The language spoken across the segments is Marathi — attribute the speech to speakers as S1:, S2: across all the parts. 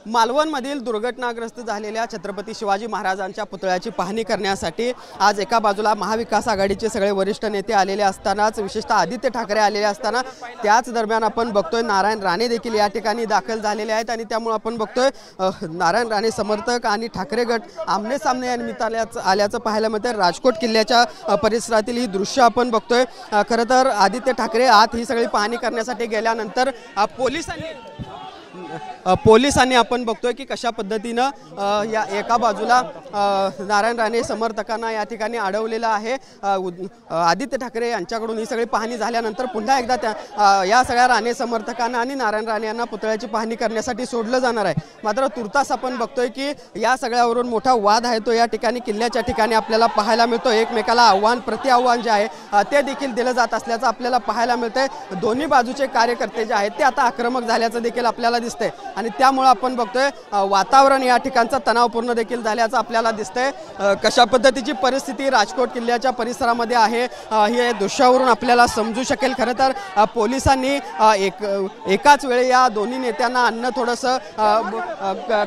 S1: मालवणमधील दुर्घटनाग्रस्त झालेल्या छत्रपती शिवाजी महाराजांच्या पुतळ्याची पाहणी करण्यासाठी आज एका बाजूला महाविकास आघाडीचे सगळे वरिष्ठ नेते आलेले असतानाच विशेषतः आदित्य ठाकरे आलेले असताना त्याच दरम्यान आपण बघतोय नारायण राणे देखील या ठिकाणी दाखल झालेले आहेत आणि त्यामुळे आपण बघतोय नारायण राणे समर्थक आणि ठाकरे गट आमने सामने या निमित्ताने आल्याचं पाहायला मिळतं। राजकोट किल्ल्याच्या परिसरातील ही दृश्य आपण बघतोय। खरं तर आदित्य ठाकरे आत ही सगळी पाहणी करण्यासाठी गेल्यानंतर पोलिसांनी आपण बघतोय की कशा पद्धतीनं या एका बाजूला नारायण राणे समर्थकांना या ठिकाणी अडवलेलं आहे। आदित्य ठाकरे यांच्याकडून ही सगळी पाहणी झाल्यानंतर पुन्हा एकदा या सगळ्या राणे समर्थकांना आणि नारायण राणे यांना पुतळ्याची पाहणी करण्यासाठी सोडलं जाणार आहे। मात्र तुर्तास आपण बघतोय की या सगळ्यावरून मोठा वाद आहे तो या ठिकाणी किल्ल्याच्या ठिकाणी आपल्याला पाहायला मिळतो। एकमेकाला आव्हान प्रतिआव्हान जे आहे ते देखील दिलं जात असल्याचं आपल्याला पाहायला मिळतंय। दोन्ही बाजूचे कार्यकर्ते जे आहेत ते आता आक्रमक झाल्याचं देखील आपल्याला दिसतंय आणि त्यामुळे आपण बघतोय वातावरण या ठिकाणचं तणावपूर्ण देखील झाल्याचं आपल्याला दिसतंय। कशा पद्धतीची परिस्थिती राजकोट किल्ल्याच्या परिसरामध्ये आहे हे दृश्यावरून आपल्याला समजू शकेल। खरं तर पोलिसांनी एकाच वेळी या दोन्ही नेत्यांना आणणं थोडंसं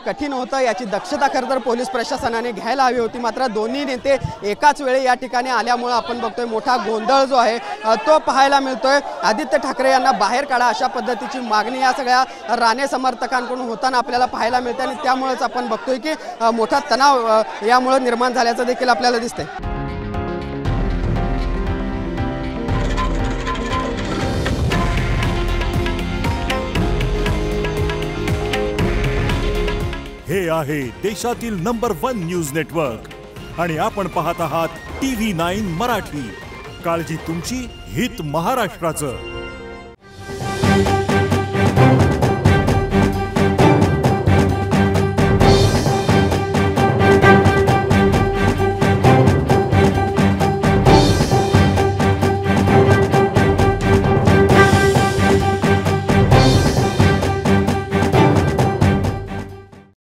S1: कठीण होतं, याची दक्षता खरं तर पोलीस प्रशासनाने घ्यायला हवी होती। मात्र दोन्ही नेते एकाच वेळी या ठिकाणी आल्यामुळे आपण बघतोय मोठा गोंधळ जो आहे तो पाहायला मिळतोय। आदित्य ठाकरे यांना बाहेर काढा अशा पद्धतीची मागणी या सगळ्या राणे समर्थकांकडून होताना आपल्याला पाहायला मिळते आणि त्यामुळेच आपण बघतोय की मोठा तणाव यामुळे निर्माण झाल्याचं देखील आपल्याला दिसतंय।
S2: हे आहे देशातील नंबर 1 न्यूज नेटवर्क आणि आपण पाहत आहात TV9 मराठी। काळजी तुमची, हित महाराष्ट्राचं।